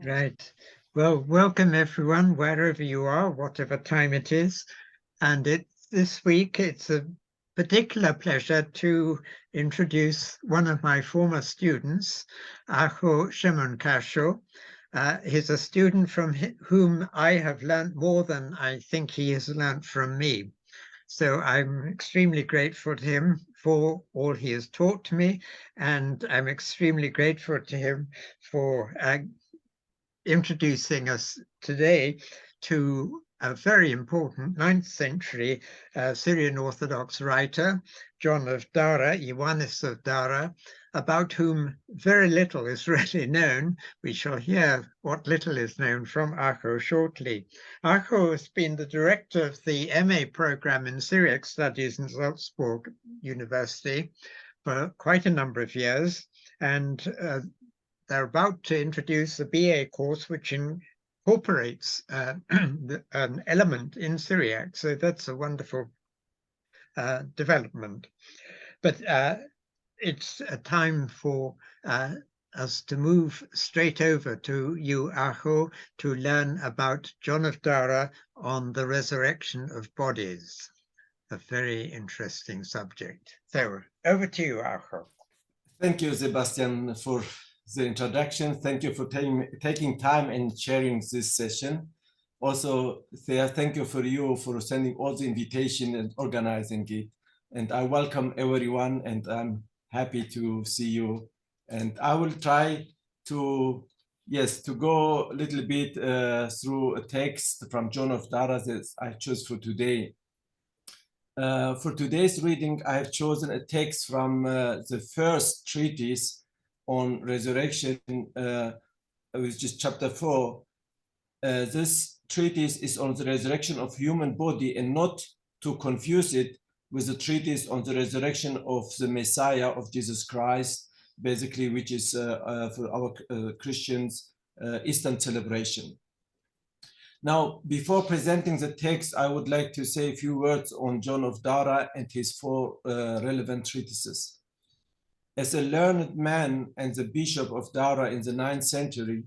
Right. Well, welcome everyone, wherever you are, whatever time it is. And this week, it's a particular pleasure to introduce one of my former students, Aho Shemunkasho. He's a student from whom I have learnt more than I think he has learnt from me. So I'm extremely grateful to him for all he has taught to me, and I'm extremely grateful to him for introducing us today to a very important 9th century Syrian Orthodox writer, John of Dara, Ioannis of Dara, about whom very little is really known. We shall hear what little is known from Aho shortly. Aho has been the director of the MA program in Syriac Studies in Salzburg University for quite a number of years, and they're about to introduce a BA course which incorporates an element in Syriac. So that's a wonderful development. But it's a time for us to move straight over to you, Aho, to learn about John of Dara on the resurrection of bodies. A very interesting subject. So over to you, Aho. Thank you, Sebastian, for the introduction. Thank you for taking time and sharing this session. Also, thank you for sending all the invitation and organizing it. And I welcome everyone, and I'm happy to see you. And I will try to, to go a little bit through a text from John of Dara that I chose for today. For today's reading, I have chosen a text from the first treatise on resurrection, which is chapter 4. This treatise is on the resurrection of human body, and not to confuse it with the treatise on the resurrection of the Messiah of Jesus Christ, basically, which is for our Christians, Eastern celebration. Now, before presenting the text, I would like to say a few words on John of Dara and his 4 relevant treatises. As a learned man and the bishop of Dara in the 9th century,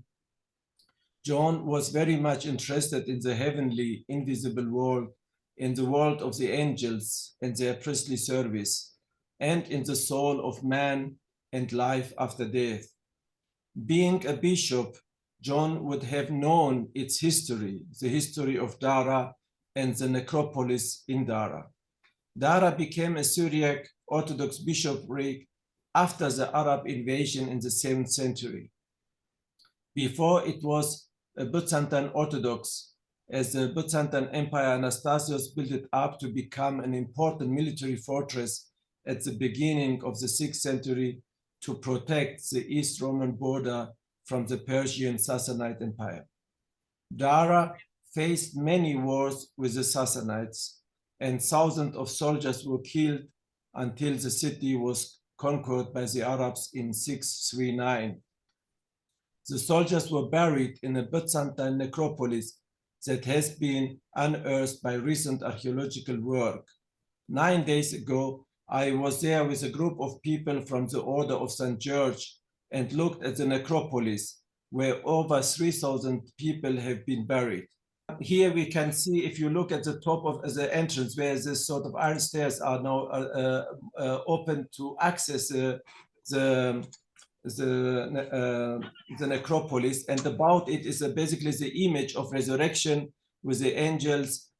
John was very much interested in the heavenly, invisible world, in the world of the angels and their priestly service, and in the soul of man and life after death. Being a bishop, John would have known its history, the history of Dara and the necropolis in Dara. Dara became a Syriac Orthodox bishopric after the Arab invasion in the 7th century. Before, it was a Byzantine Orthodox, as the Byzantine Empire Anastasius built it up to become an important military fortress at the beginning of the 6th century to protect the East Roman border from the Persian Sassanid Empire. Dara faced many wars with the Sassanids, and thousands of soldiers were killed until the city was conquered by the Arabs in 639. The soldiers were buried in a Byzantine necropolis that has been unearthed by recent archaeological work. 9 days ago, I was there with a group of people from the Order of St. George and looked at the necropolis, where over 3,000 people have been buried. Here we can see, if you look at the top of the entrance, where this sort of iron stairs are now open to access the necropolis, and about it is basically the image of resurrection with the angels.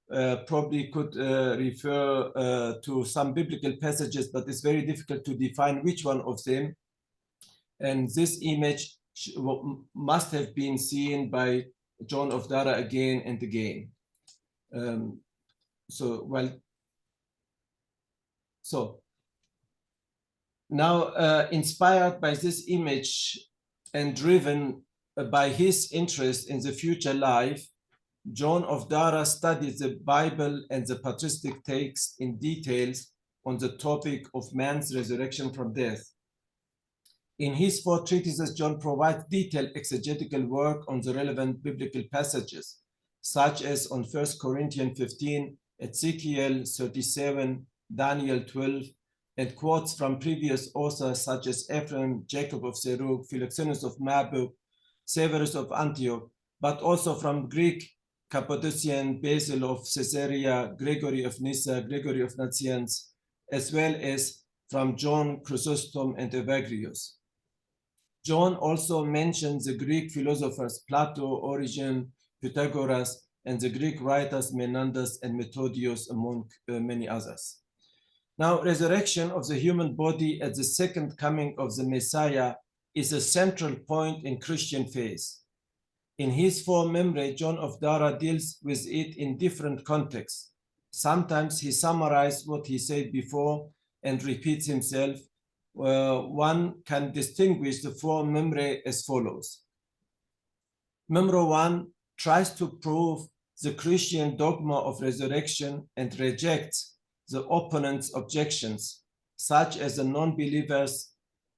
Probably could refer to some biblical passages, but it's very difficult to define which one of them. And this image must have been seen by John of Dara again and again. Now, inspired by this image and driven by his interest in the future life, John of Dara studied the Bible and the patristic texts in details on the topic of man's resurrection from death. In his 4 treatises, John provides detailed exegetical work on the relevant biblical passages, such as on 1 Corinthians 15, Ezekiel 37, Daniel 12, and quotes from previous authors such as Ephraim, Jacob of Serug, Philoxenus of Mabuk, Severus of Antioch, but also from Greek Cappadocian, Basil of Caesarea, Gregory of Nyssa, Gregory of Nazianz, as well as from John Chrysostom and Evagrius. John also mentions the Greek philosophers Plato, Origen, Pythagoras, and the Greek writers Menandus and Methodius, among many others. Now, resurrection of the human body at the second coming of the Messiah is a central point in Christian faith. In his form, Mimre, John of Dara deals with it in different contexts. Sometimes he summarizes what he said before and repeats himself. One can distinguish the form Mimre as follows. Mimro 1 tries to prove the Christian dogma of resurrection and rejects the opponent's objections, such as the non-believers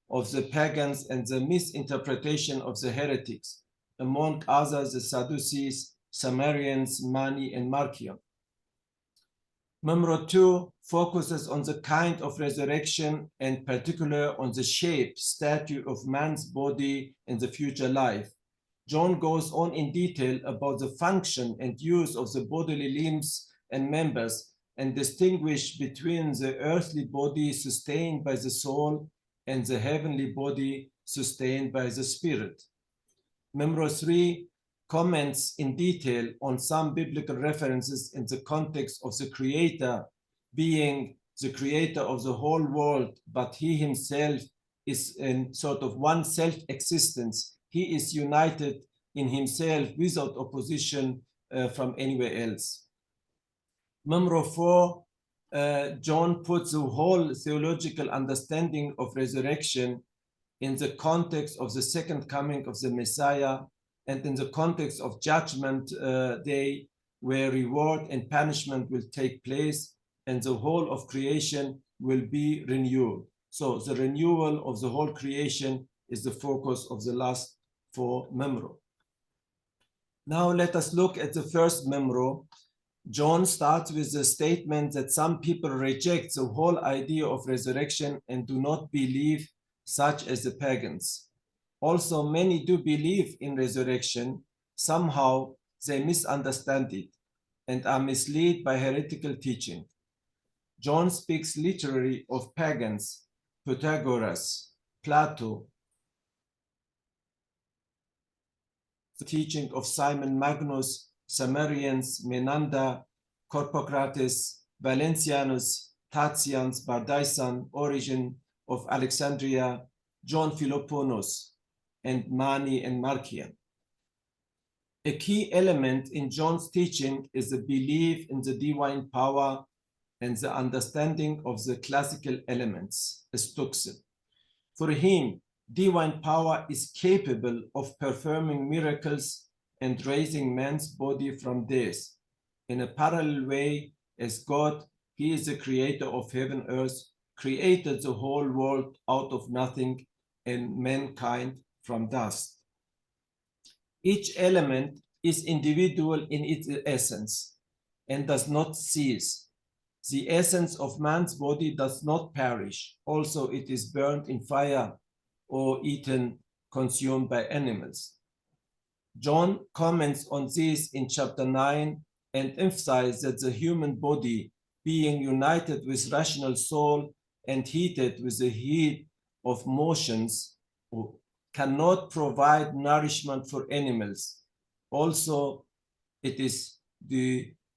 of the pagans and the misinterpretation of the heretics, among others the Sadducees, Samaritans, Mani, and Marcion. Mimro 2 focuses on the kind of resurrection and particularly on the shape, stature of man's body in the future life. John goes on in detail about the function and use of the bodily limbs and members and distinguish between the earthly body sustained by the soul and the heavenly body sustained by the spirit. Mimro 3 comments in detail on some biblical references in the context of the Creator being the creator of the whole world, but he himself is in sort of one self-existence. He is united in himself without opposition from anywhere else. Mimro 4, John puts the whole theological understanding of resurrection in the context of the second coming of the Messiah and in the context of judgment day, where reward and punishment will take place and the whole of creation will be renewed. So the renewal of the whole creation is the focus of the last 4 Mimro. Now let us look at the first Mimro. John starts with the statement that some people reject the whole idea of resurrection and do not believe, such as the pagans. Also, many do believe in resurrection. Somehow they misunderstand it and are misled by heretical teaching. John speaks literally of pagans, Pythagoras, Plato, the teaching of Simon Magnus, Samaritans, Menander, Corpocrates, Valentianus, Tatians, Bardaisan, Origen of Alexandria, John Philoponus, and Mani and Marcion. A key element in John's teaching is the belief in the divine power and the understanding of the classical elements, estuxin. For him, divine power is capable of performing miracles and raising man's body from death. In a parallel way, as God, he is the creator of heaven and earth, created the whole world out of nothing and mankind from dust. Each element is individual in its essence and does not cease. The essence of man's body does not perish. Also, it is burned in fire or eaten, consumed by animals. John comments on this in chapter 9 and emphasizes that the human body, being united with rational soul and heated with the heat of motions, cannot provide nourishment for animals. Also, it is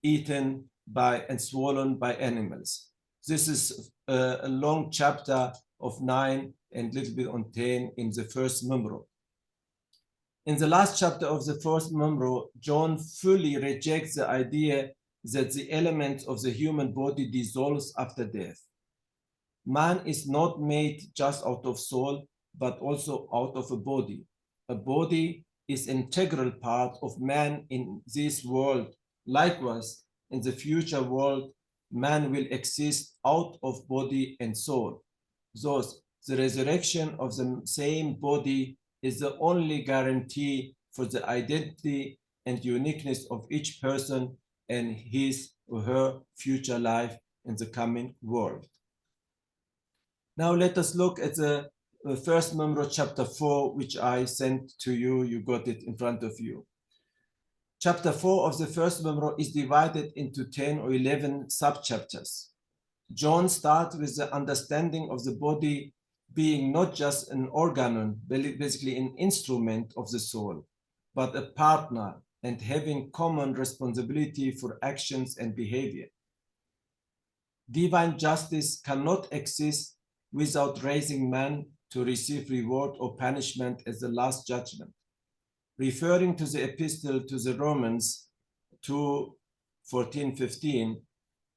eaten by and swollen by animals. This is a long chapter of 9 and a little bit on 10 in the first Mimro. In the last chapter of the first Mimro, John fully rejects the idea that the element of the human body dissolves after death. Man is not made just out of soul, but also out of a body. A body is an integral part of man in this world. Likewise, in the future world, man will exist out of body and soul. Thus, the resurrection of the same body is the only guarantee for the identity and uniqueness of each person and his or her future life in the coming world. Now let us look at the First Mimro chapter 4, which I sent to you. You got it in front of you. Chapter 4 of the first Mimro is divided into 10 or 11 subchapters. John starts with the understanding of the body being not just an organon, basically an instrument of the soul, but a partner and having common responsibility for actions and behavior. Divine justice cannot exist without raising man to receive reward or punishment as the last judgment. Referring to the epistle to the Romans 2:14-15,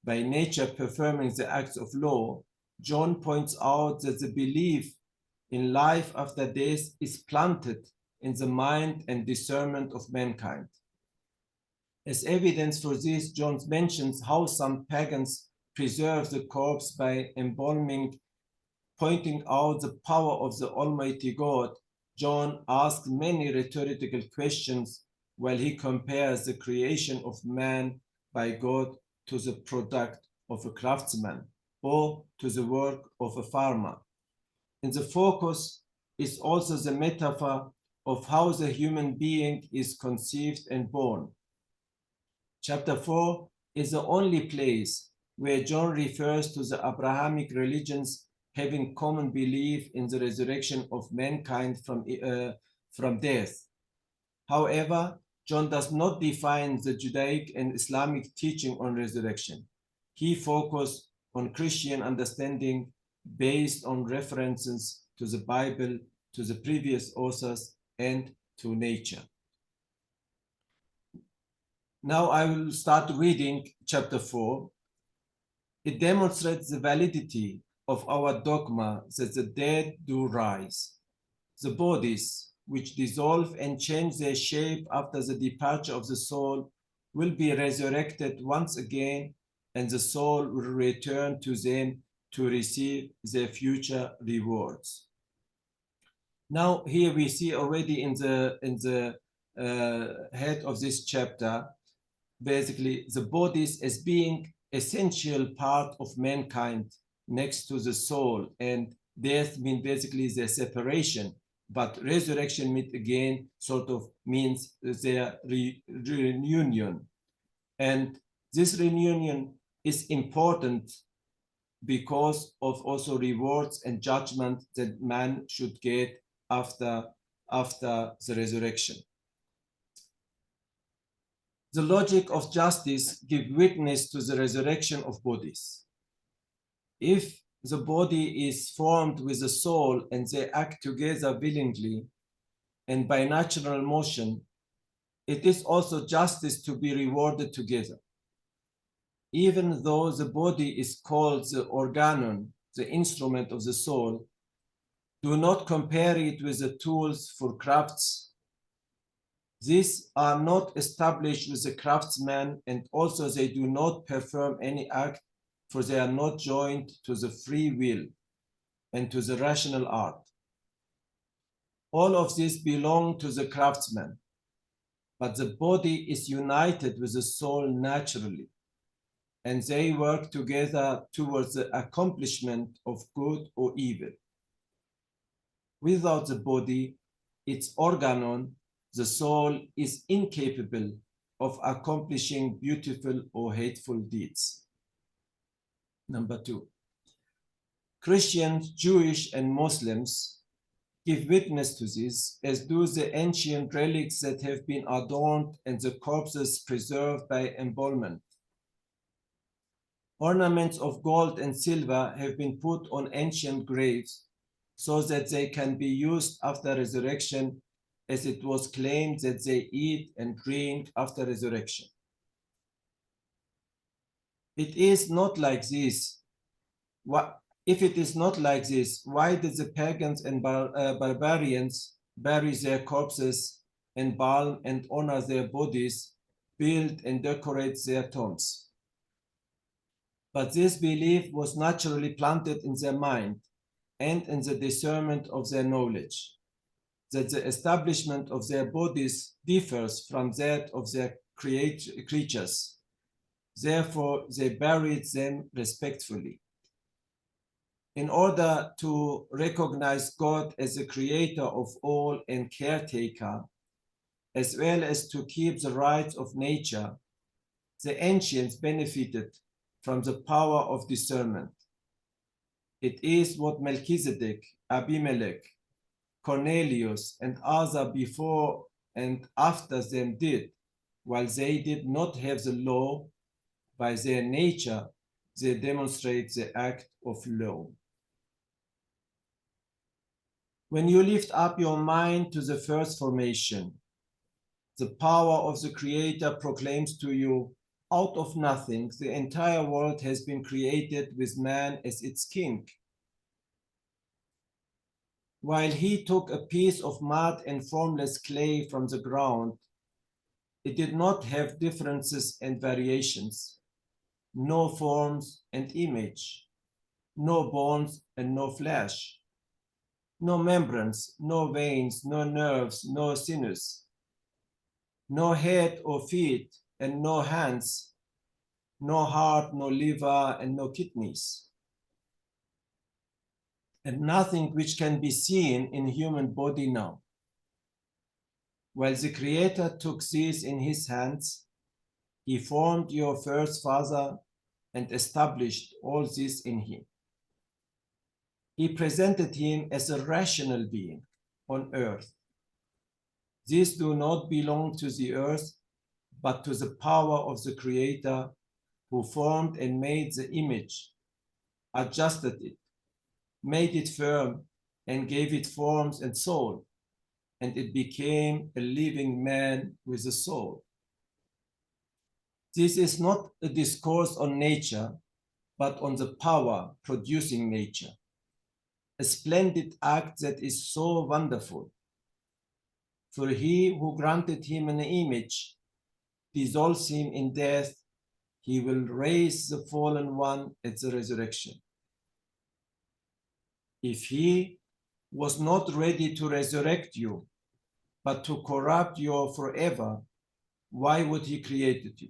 by nature performing the acts of law, John points out that the belief in life after death is planted in the mind and discernment of mankind. As evidence for this, John mentions how some pagans preserve the corpse by embalming, pointing out the power of the Almighty God. John asks many rhetorical questions while he compares the creation of man by God to the product of a craftsman or to the work of a farmer. And the focus is also the metaphor of how the human being is conceived and born. Chapter 4 is the only place where John refers to the Abrahamic religions having common belief in the resurrection of mankind from death. However, John does not define the Judaic and Islamic teaching on resurrection. He focuses on Christian understanding based on references to the Bible, to the previous authors, and to nature. Now I will start reading chapter 4. It demonstrates the validity of our dogma that the dead do rise. The bodies, which dissolve and change their shape after the departure of the soul, will be resurrected once again, and the soul will return to them to receive their future rewards. Now here we see already in the head of this chapter, basically the bodies as being essential part of mankind next to the soul, and death means basically their separation, but resurrection means again sort of means their reunion. And this reunion is important because of also rewards and judgment that man should get after the resurrection. The logic of justice gives witness to the resurrection of bodies. If the body is formed with the soul and they act together willingly and by natural motion, it is also justice to be rewarded together. Even though the body is called the organon, the instrument of the soul, do not compare it with the tools for crafts. These are not established with the craftsman, and also they do not perform any act, for they are not joined to the free will and to the rational art. All of this belong to the craftsman, but the body is united with the soul naturally, and they work together towards the accomplishment of good or evil. Without the body, its organon, the soul is incapable of accomplishing beautiful or hateful deeds. Number 2, Christians, Jewish, and Muslims give witness to this, as do the ancient relics that have been adorned and the corpses preserved by embalmment. Ornaments of gold and silver have been put on ancient graves so that they can be used after resurrection, as it was claimed that they eat and drink after resurrection. It is not like this. If it is not like this, why did the pagans and barbarians bury their corpses, embalm and honor their bodies, build and decorate their tombs? But this belief was naturally planted in their mind and in the discernment of their knowledge, that the establishment of their bodies differs from that of their creatures. Therefore, they buried them respectfully. In order to recognize God as the creator of all and caretaker, as well as to keep the rights of nature, the ancients benefited from the power of discernment. It is what Melchizedek, Abimelech, Cornelius, and others before and after them did, while they did not have the law. By their nature, they demonstrate the act of law. When you lift up your mind to the first formation, the power of the Creator proclaims to you, out of nothing, the entire world has been created with man as its king. While he took a piece of mud and formless clay from the ground, it did not have differences and variations, no forms and image, no bones and no flesh, no membranes, no veins, no nerves, no sinews, no head or feet and no hands, no heart, no liver and no kidneys, and nothing which can be seen in human body now. While the Creator took these in his hands, he formed your first father and established all this in him. He presented him as a rational being on earth. These do not belong to the earth, but to the power of the Creator, who formed and made the image, adjusted it, made it firm, and gave it forms and soul, and it became a living man with a soul. This is not a discourse on nature, but on the power producing nature, a splendid act that is so wonderful. For he who granted him an image dissolves him in death, he will raise the fallen one at the resurrection. If he was not ready to resurrect you, but to corrupt you forever, why would he create you?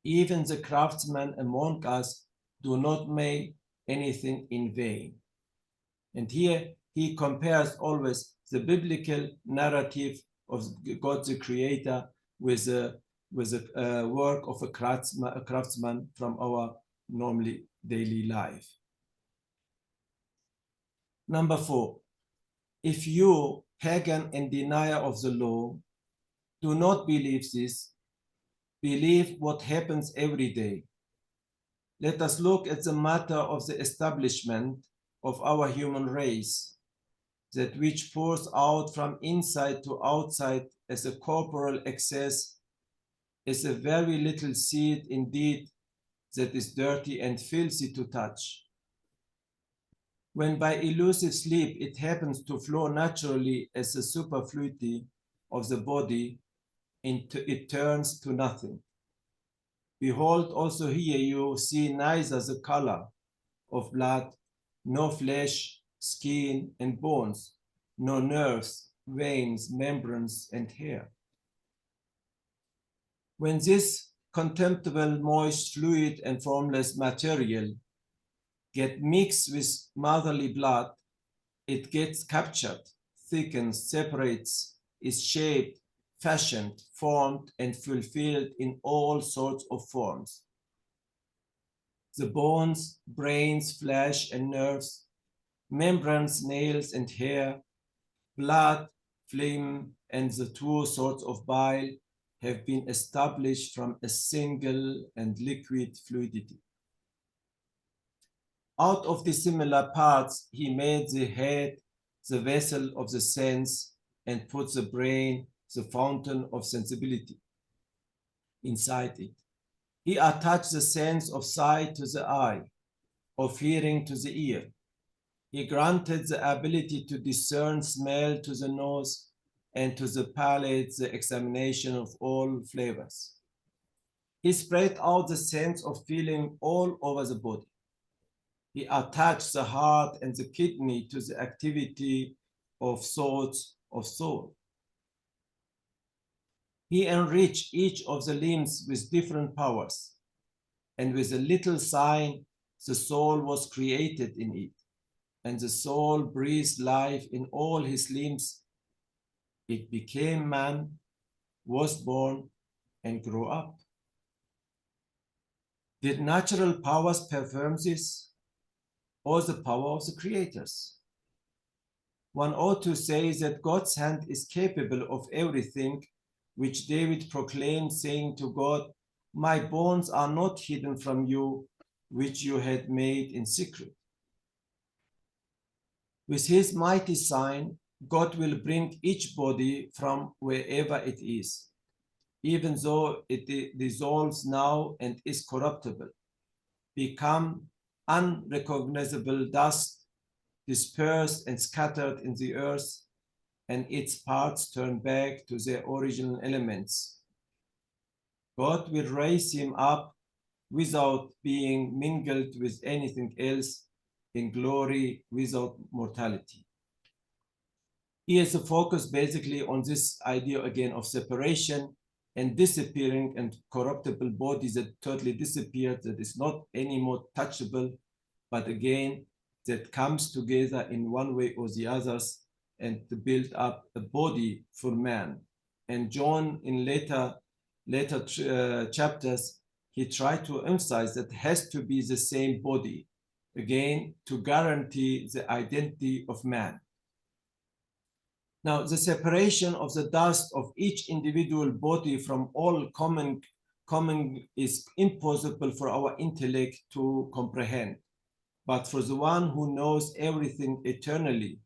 Even the craftsmen among us do not make anything in vain. And here he compares always the biblical narrative of God the Creator with the work of a craftsman from our normally daily life. Number 4, if you, pagan and denier of the law, do not believe this, believe what happens every day. Let us look at the matter of the establishment of our human race, that which pours out from inside to outside as a corporal excess, is a very little seed indeed that is dirty and filthy to touch. When by elusive sleep it happens to flow naturally as a superfluity of the body, it turns to nothing. Behold, also here you see neither the color of blood, no flesh, skin, and bones, no nerves, veins, membranes, and hair. When this contemptible, moist, fluid, and formless material get mixed with motherly blood, it gets captured, thickens, separates, is shaped, fashioned, formed, and fulfilled in all sorts of forms. The bones, brains, flesh, and nerves, membranes, nails, and hair, blood, phlegm, and the 2 sorts of bile have been established from a single and liquid fluidity. Out of the similar parts, he made the head, the vessel of the sense, and put the brain, the fountain of sensibility, inside it. He attached the sense of sight to the eye, of hearing to the ear. He granted the ability to discern smell to the nose, and to the palate the examination of all flavors. He spread out the sense of feeling all over the body. He attached the heart and the kidney to the activity of thoughts of soul. He enriched each of the limbs with different powers, and with a little sign the soul was created in it, and the soul breathed life in all his limbs. It became man, was born, and grew up. Did natural powers perform this, or the power of the creators? One ought to say that God's hand is capable of everything, which David proclaimed, saying to God, "My bones are not hidden from you, which you had made in secret." With his mighty sign, God will bring each body from wherever it is, even though it dissolves now and is corruptible, become unrecognizable dust, dispersed and scattered in the earth, and its parts turn back to their original elements. God will raise him up without being mingled with anything else in glory without mortality. He is focused basically on this idea again of separation and disappearing and corruptible bodies that totally disappear, that is not anymore touchable, but again, that comes together in one way or the others and to build up a body for man. And John, in later chapters, he tried to emphasize that it has to be the same body, again, to guarantee the identity of man. Now, the separation of the dust of each individual body from all common is impossible for our intellect to comprehend. But for the one who knows everything eternally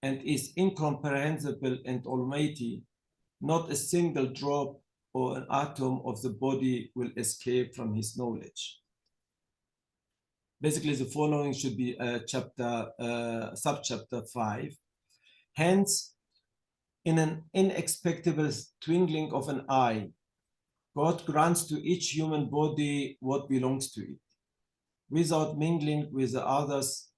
and is incomprehensible and almighty, not a single drop or an atom of the body will escape from his knowledge. Basically, the following should be subchapter 5. Hence, in an inexpectable twinkling of an eye, God grants to each human body what belongs to it, without mingling with the others.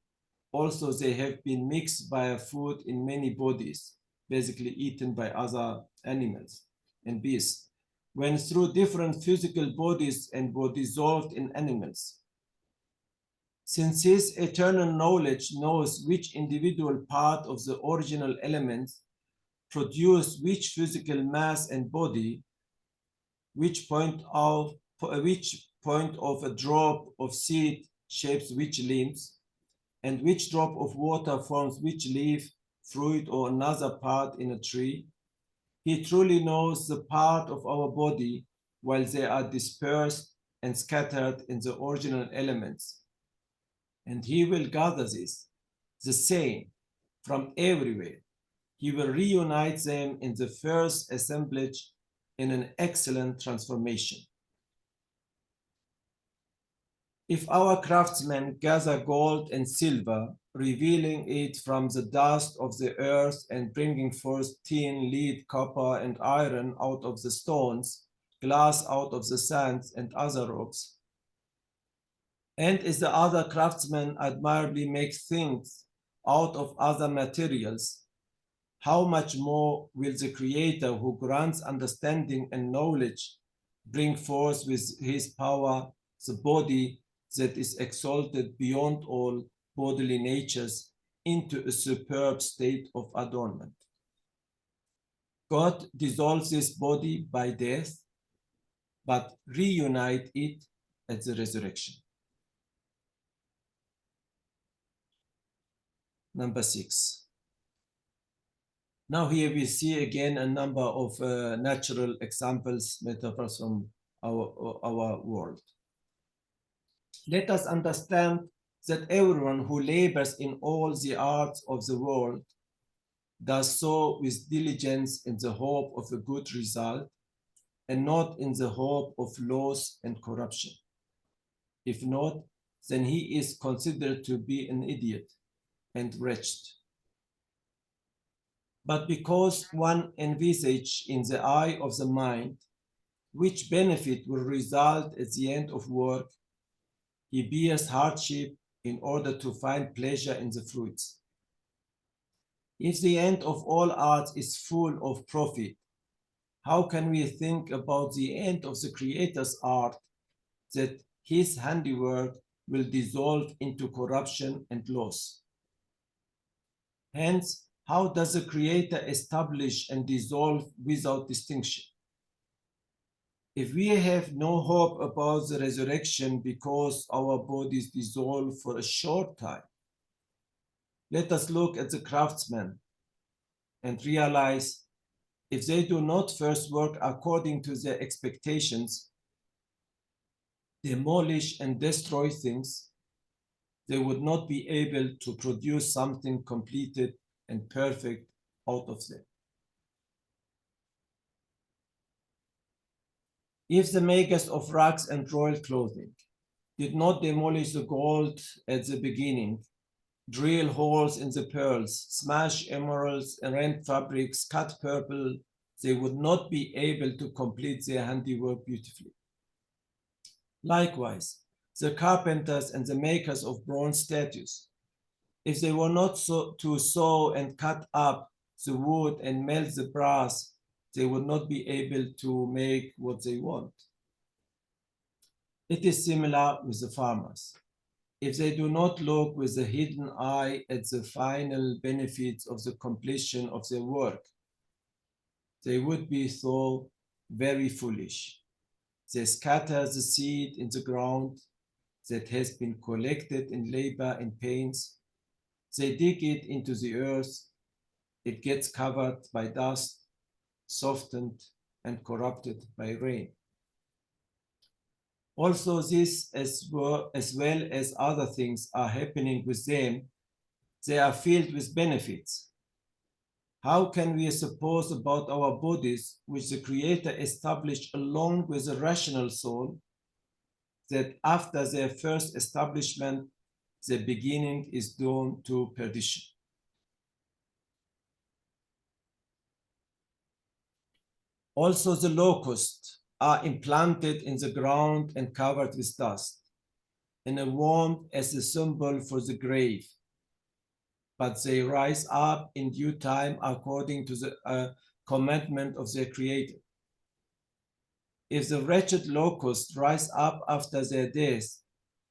Also, they have been mixed by a food in many bodies, basically eaten by other animals and beasts, when through different physical bodies and were dissolved in animals. Since his eternal knowledge knows which individual part of the original elements produce which physical mass and body, which point of a drop of seed shapes which limbs, and which drop of water forms which leaf, fruit, or another part in a tree, he truly knows the part of our body while they are dispersed and scattered in the original elements. And he will gather this, the same, from everywhere. He will reunite them in the first assemblage in an excellent transformation. If our craftsmen gather gold and silver, revealing it from the dust of the earth and bringing forth tin, lead, copper, and iron out of the stones, glass out of the sands and other rocks, and as the other craftsmen admirably make things out of other materials, how much more will the Creator, who grants understanding and knowledge, bring forth with his power the body that is exalted beyond all bodily natures into a superb state of adornment. God dissolves this body by death, but reunite it at the resurrection. Number 6. Now here we see again a number of natural examples, metaphors from our world. Let us understand that everyone who labors in all the arts of the world does so with diligence in the hope of a good result and not in the hope of loss and corruption. If not, then he is considered to be an idiot and wretched. But because one envisages in the eye of the mind which benefit will result at the end of work, he bears hardship in order to find pleasure in the fruits. If the end of all arts is full of profit, how can we think about the end of the Creator's art, that his handiwork will dissolve into corruption and loss. Hence, how does the Creator establish and dissolve without distinction? If we have no hope about the resurrection because our bodies dissolve for a short time, let us look at the craftsmen and realize if they do not first work according to their expectations, demolish and destroy things, they would not be able to produce something completed and perfect out of them. If the makers of rugs and royal clothing did not demolish the gold at the beginning, drill holes in the pearls, smash emeralds, and rent fabrics, cut purple, they would not be able to complete their handiwork beautifully. Likewise, the carpenters and the makers of bronze statues, if they were not to saw and cut up the wood and melt the brass, they would not be able to make what they want. It is similar with the farmers. If they do not look with a hidden eye at the final benefits of the completion of their work, they would be thought very foolish. They scatter the seed in the ground that has been collected in labor and pains. They dig it into the earth. It gets covered by dust, softened and corrupted by rain. Also, this as well as other things are happening with them. They are filled with benefits. How can we suppose about our bodies, which the Creator established along with a rational soul, that after their first establishment, the beginning is doomed to perdition? Also, the locusts are implanted in the ground and covered with dust, in a womb as a symbol for the grave. But they rise up in due time according to the commandment of their Creator. If the wretched locusts rise up after their death,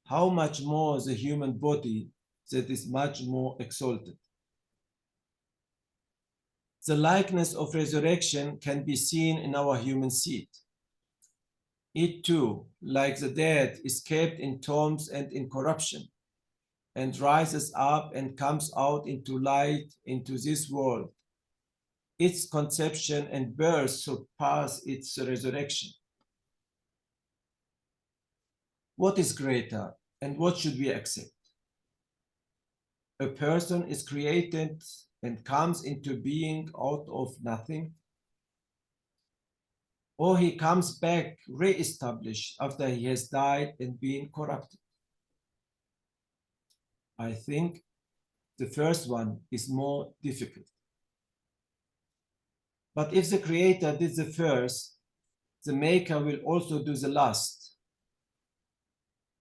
how much more the human body that is much more exalted? The likeness of resurrection can be seen in our human seed. It too, like the dead, is kept in tombs and in corruption, and rises up and comes out into light into this world. Its conception and birth surpass its resurrection. What is greater and what should we accept? A person is created and comes into being out of nothing, or he comes back re-established after he has died and been corrupted? I think the first one is more difficult. But if the Creator did the first, the Maker will also do the last.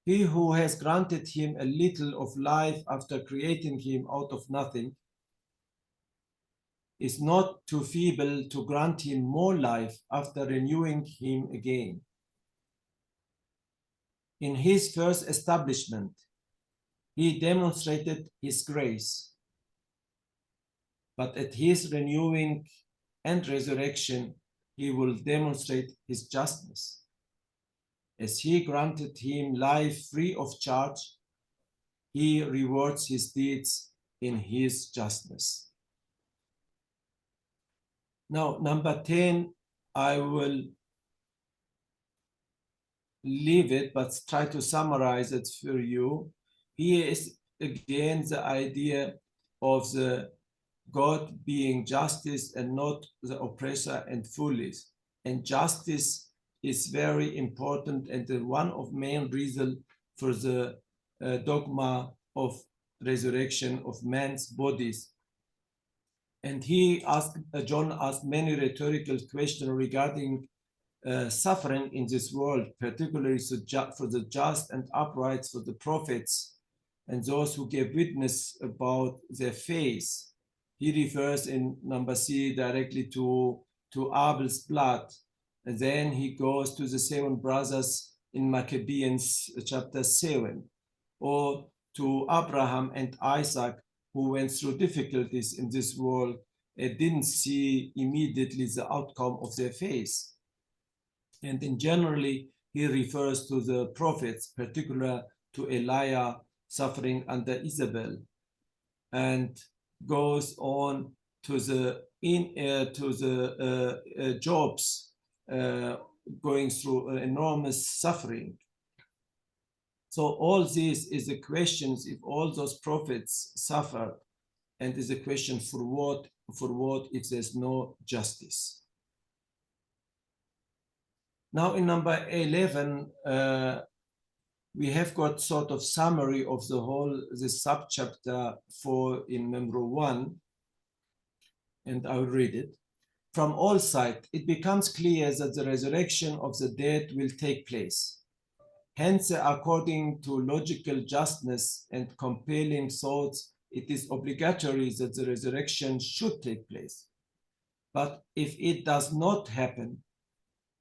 He who has granted him a little of life after creating him out of nothing is not too feeble to grant him more life after renewing him again. In his first establishment, he demonstrated his grace, but at his renewing and resurrection, he will demonstrate his justness. As he granted him life free of charge, he rewards his deeds in his justness. Now, number 10, I will leave it, but try to summarize it for you. Here is again the idea of the God being justice and not the oppressor and foolish. And justice is very important and one of main reasons for the dogma of resurrection of man's bodies. And John asked many rhetorical questions regarding suffering in this world, particularly for the just and upright, for the prophets and those who gave witness about their faith. He refers in number C directly to Abel's blood. And then he goes to the 7 brothers in Maccabees chapter 7. or to Abraham and Isaac, who went through difficulties in this world and didn't see immediately the outcome of their faith. And in generally, he refers to the prophets, particularly to Elijah suffering under Isabel, and goes on to the Job's going through enormous suffering. So all this is a question if all those prophets suffered, and is a question for what if there's no justice. Now in number 11, we have got sort of summary of this subchapter 4 in Mimro 1, and I'll read it. From all sides, it becomes clear that the resurrection of the dead will take place. Hence, according to logical justness and compelling thoughts, it is obligatory that the resurrection should take place. But if it does not happen,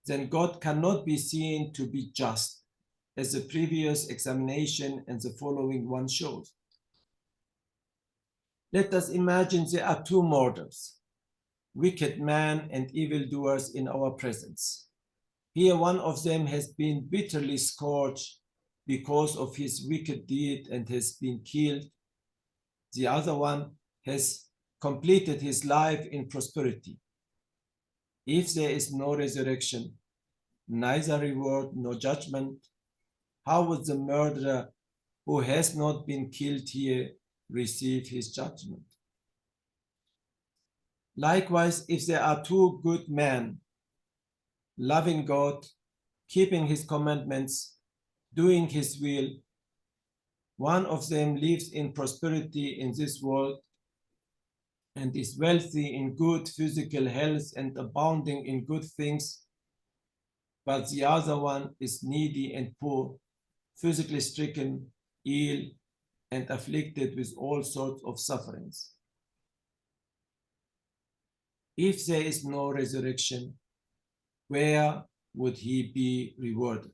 then God cannot be seen to be just, as the previous examination and the following one shows. Let us imagine there are two murderers, wicked men and evildoers in our presence. Here one of them has been bitterly scourged because of his wicked deed and has been killed. The other one has completed his life in prosperity. If there is no resurrection, neither reward nor judgment, how would the murderer who has not been killed here receive his judgment? Likewise, if there are two good men, loving God, keeping his commandments, doing his will, one of them lives in prosperity in this world and is wealthy in good physical health and abounding in good things, but the other one is needy and poor, physically stricken, ill, and afflicted with all sorts of sufferings. If there is no resurrection, where would he be rewarded?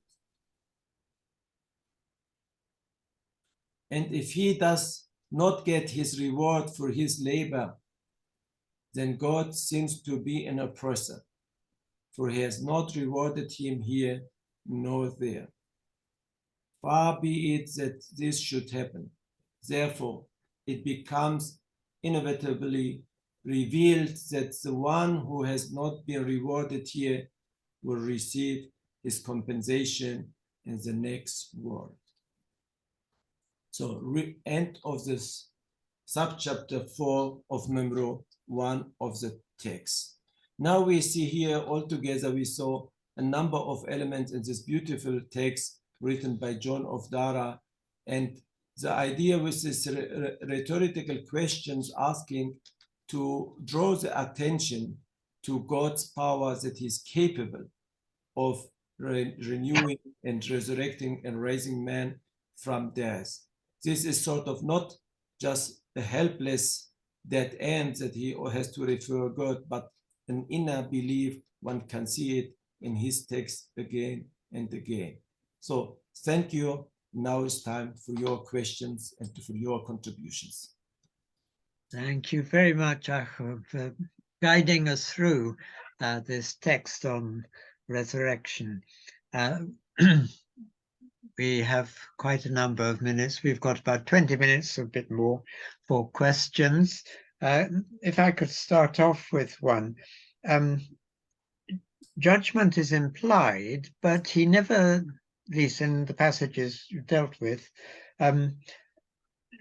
And if he does not get his reward for his labor, then God seems to be an oppressor, for he has not rewarded him here nor there. Far be it that this should happen. Therefore, it becomes inevitably revealed that the one who has not been rewarded here will receive his compensation in the next world. So, end of this subchapter 4 of Mimro 1 of the text. Now we see here altogether, we saw a number of elements in this beautiful text written by John of Dara, and the idea with this rhetorical questions asking to draw the attention to God's power that he's capable of renewing and resurrecting and raising man from death. This is sort of not just a helpless dead end that he has to refer God, but an inner belief. One can see it in his text again and again. So thank you. Now it's time for your questions and for your contributions. Thank you very much, Aho, for guiding us through this text on resurrection. We have quite a number of minutes. We've got about 20 minutes, a bit more, for questions. If I could start off with one. Judgment is implied, but he never, at least in the passages you dealt with,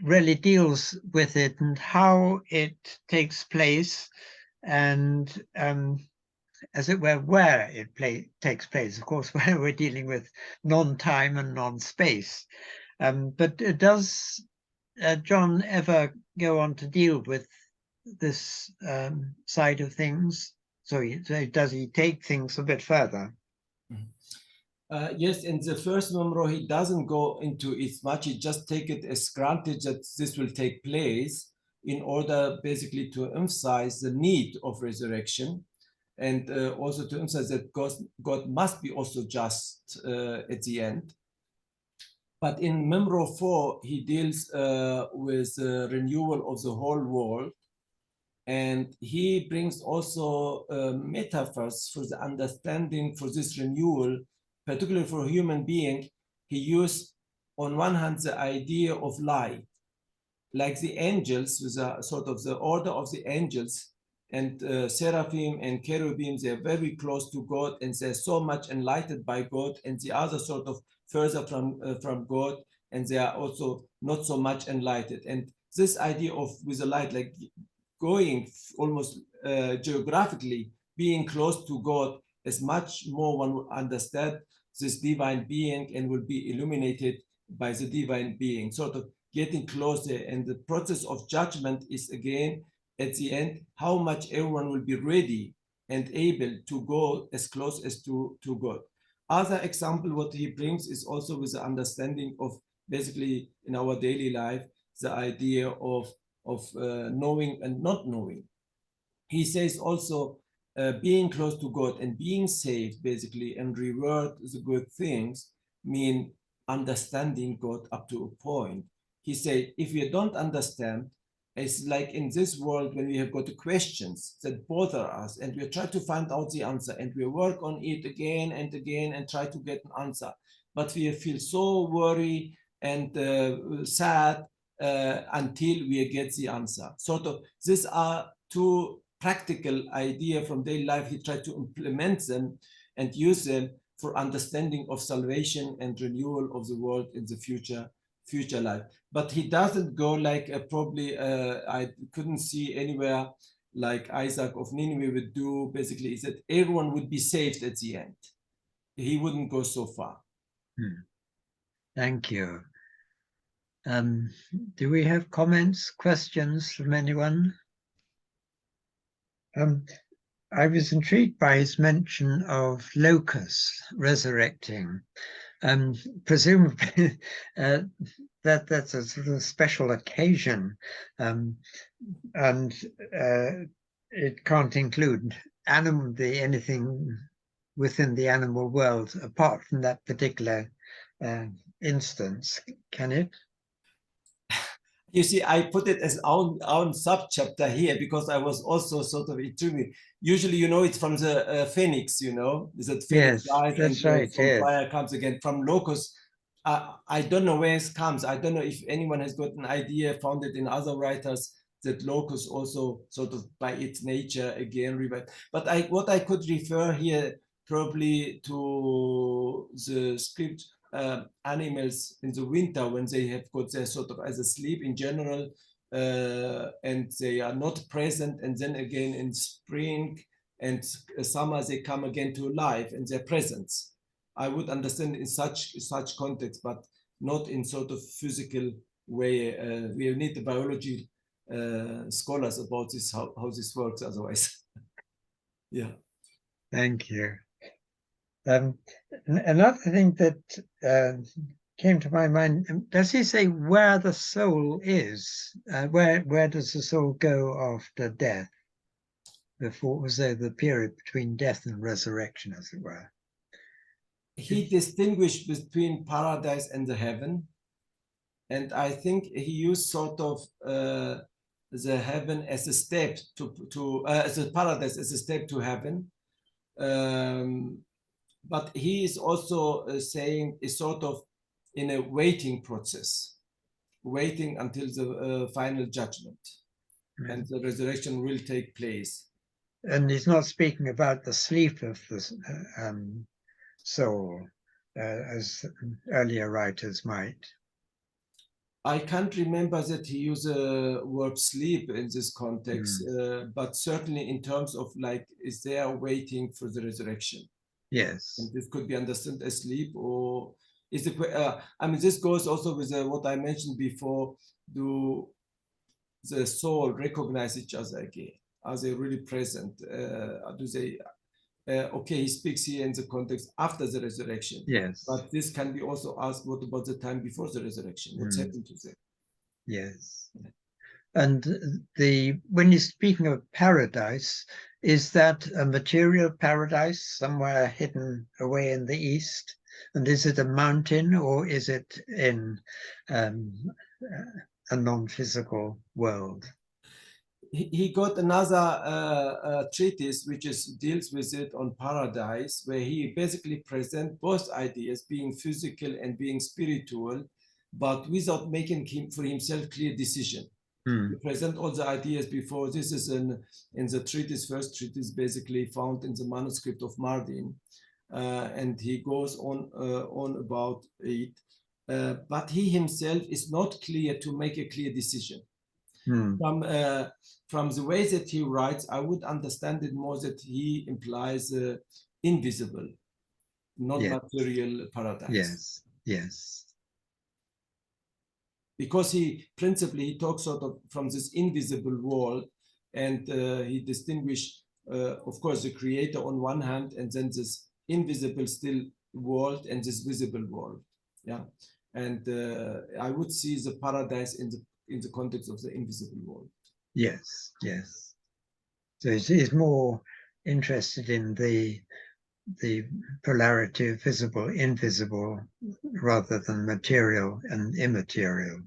really deals with it and how it takes place and, as it were, where it takes place. Of course, where we're dealing with non-time and non-space. But does John ever go on to deal with this side of things? So does he take things a bit further? Yes, in the first Mimro, he doesn't go into it much. He just take it as granted that this will take place in order basically to emphasize the need of resurrection, and also to emphasize that God must be also just at the end. But in Mimro 4, he deals with the renewal of the whole world. And he brings also metaphors for the understanding for this renewal, particularly for a human being. He used, on one hand, the idea of light, like the angels, with a sort of the order of the angels, and seraphim and cherubim, they're very close to God, and they're so much enlightened by God, and the other sort of further from God, and they are also not so much enlightened. And this idea of with the light, like going almost geographically, being close to God, is much more one will understand this divine being and will be illuminated by the divine being, sort of getting closer. And the process of judgment is again at the end how much everyone will be ready and able to go as close as to God. Other example what he brings is also with the understanding of basically in our daily life the idea of knowing and not knowing. He says also being close to God and being saved basically and reward the good things mean understanding God up to a point. He said, if you don't understand, it's like in this world when we have got questions that bother us and we try to find out the answer and we work on it again and again and try to get an answer. But we feel so worried and sad until we get the answer. Sort of, these are two practical ideas from daily life. He tried to implement them and use them for understanding of salvation and renewal of the world in the future life. But he doesn't go like probably I couldn't see anywhere like Isaac of Nineveh would do. Basically, is that everyone would be saved at the end. He wouldn't go so far. Thank you. Do we have comments, questions from anyone? I was intrigued by his mention of locus resurrecting. Presumably that's a sort of special occasion, and it can't include anything within the animal world apart from that particular instance, can it? You see, I put it as own subchapter here because I was also sort of intrigued. Usually, you know, it's from the phoenix, you know, that phoenix dies and right, from fire comes again. From locus, I don't know where it comes. I don't know if anyone has got an idea, found it in other writers, that locus also sort of by its nature again revived. But what I could refer here probably to the script animals in the winter when they have got their sort of as a sleep in general and they are not present, and then again in spring and summer they come again to life and their presence. I would understand in such context, but not in sort of physical way. We need the biology scholars about this, how this works otherwise. Yeah. Thank you. Another thing that came to my mind, does he say where the soul is? Where does the soul go after death? Before, was there the period between death and resurrection, as it were? He distinguished between paradise and the heaven. And I think he used sort of the heaven as a step as a paradise as a step to heaven. But he is also saying is sort of in a waiting process, waiting until the final judgment and the resurrection will take place. And he's not speaking about the sleep of the soul, as earlier writers might. I can't remember that he used the word sleep in this context, but certainly in terms of like, is there waiting for the resurrection? Yes. And this could be understood as sleep, or is the I mean, this goes also with what I mentioned before. Do the soul recognize each other again? Are they really present? Do they? Okay, he speaks here in the context after the resurrection. Yes. But this can be also asked, what about the time before the resurrection? What's happened to them? Yes. And when you're speaking of paradise, is that a material paradise somewhere hidden away in the east? And is it a mountain or is it in a non-physical world? He got another treatise which deals with it on paradise, where he basically presents both ideas, being physical and being spiritual, but without making for himself clear decision. He present all the ideas before. This is in the treatise, first treatise, basically found in the manuscript of Mardin, and he goes on about it, but he himself is not clear to make a clear decision. From the way that he writes, I would understand it more that he implies invisible, not material paradise. Yes, yes. Because he talks sort of from this invisible world, and he distinguished, of course, the creator on one hand, and then this invisible still world and this visible world. Yeah, and I would see the paradise in the context of the invisible world. Yes, yes. So he's more interested in the polarity of visible, invisible, rather than material and immaterial.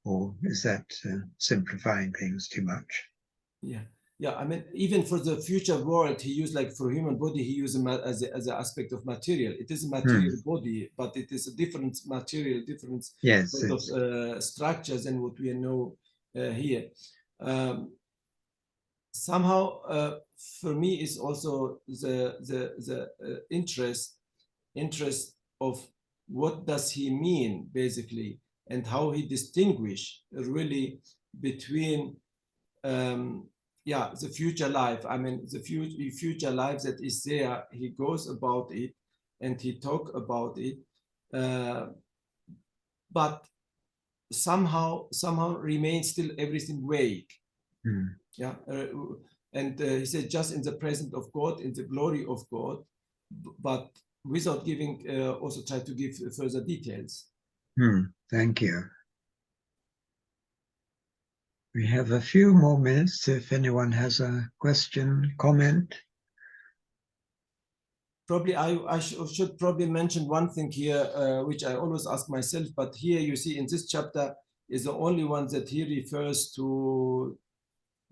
Or is that simplifying things too much? Yeah, yeah. I mean, even for the future world, he used, like for human body, he used as an aspect of material. It is a material body, but it is a different material, different sort of structures than what we know here. Somehow, for me, is also the interest of what does he mean, basically, and how he distinguish really between the future life. I mean, the future life that is there, he goes about it and he talk about it, but somehow remains still everything vague. Yeah, and he said, just in the presence of God, in the glory of God, but without giving, also try to give further details. Thank you. We have a few more minutes if anyone has a question, comment. Probably I should probably mention one thing here, which I always ask myself, but here you see in this chapter is the only one that he refers to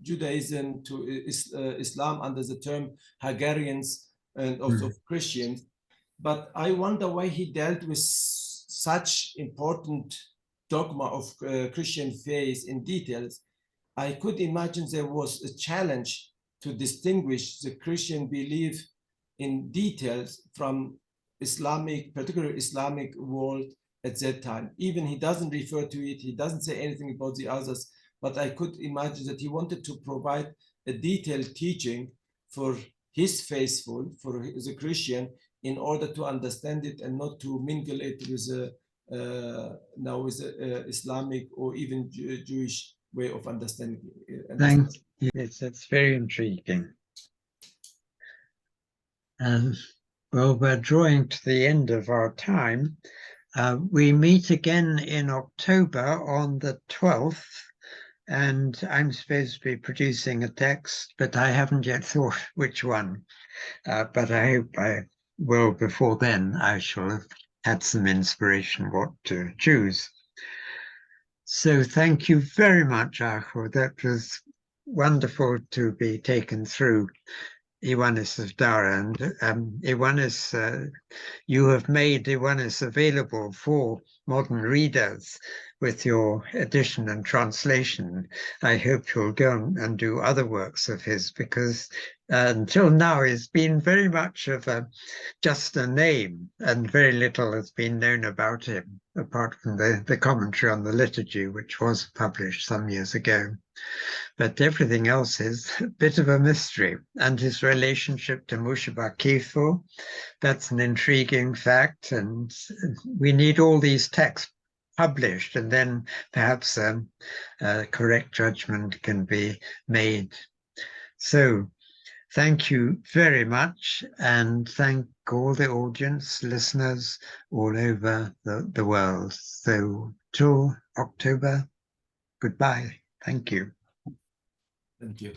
Judaism, to Islam under the term Hungarians and also Christians. But I wonder why he dealt with such important dogma of Christian faith in details. I could imagine there was a challenge to distinguish the Christian belief in details from Islamic, particularly Islamic world at that time. Even he doesn't refer to it, he doesn't say anything about the others, but I could imagine that he wanted to provide a detailed teaching for his faithful, for the Christian, in order to understand it and not to mingle it with Islamic or even Jewish way of understanding. Thanks. Yes, that's very intriguing. Well, we're drawing to the end of our time. We meet again in October on the 12th, and I'm supposed to be producing a text, but I haven't yet thought which one. But I hope I will before then. I shall have had some inspiration what to choose. So thank you very much, Aho. That was wonderful to be taken through Ioannis of Dara. And Ioannis, you have made Ioannis available for modern readers with your edition and translation. I hope you'll go and do other works of his, because until now he's been very much of just a name, and very little has been known about him, apart from the commentary on the liturgy, which was published some years ago. But everything else is a bit of a mystery. And his relationship to Moshe Bar Kifu, that's an intriguing fact. And we need all these texts published, and then perhaps a correct judgment can be made. So thank you very much, and thank all the audience, listeners all over the world. So till October, goodbye. Thank you. Thank you.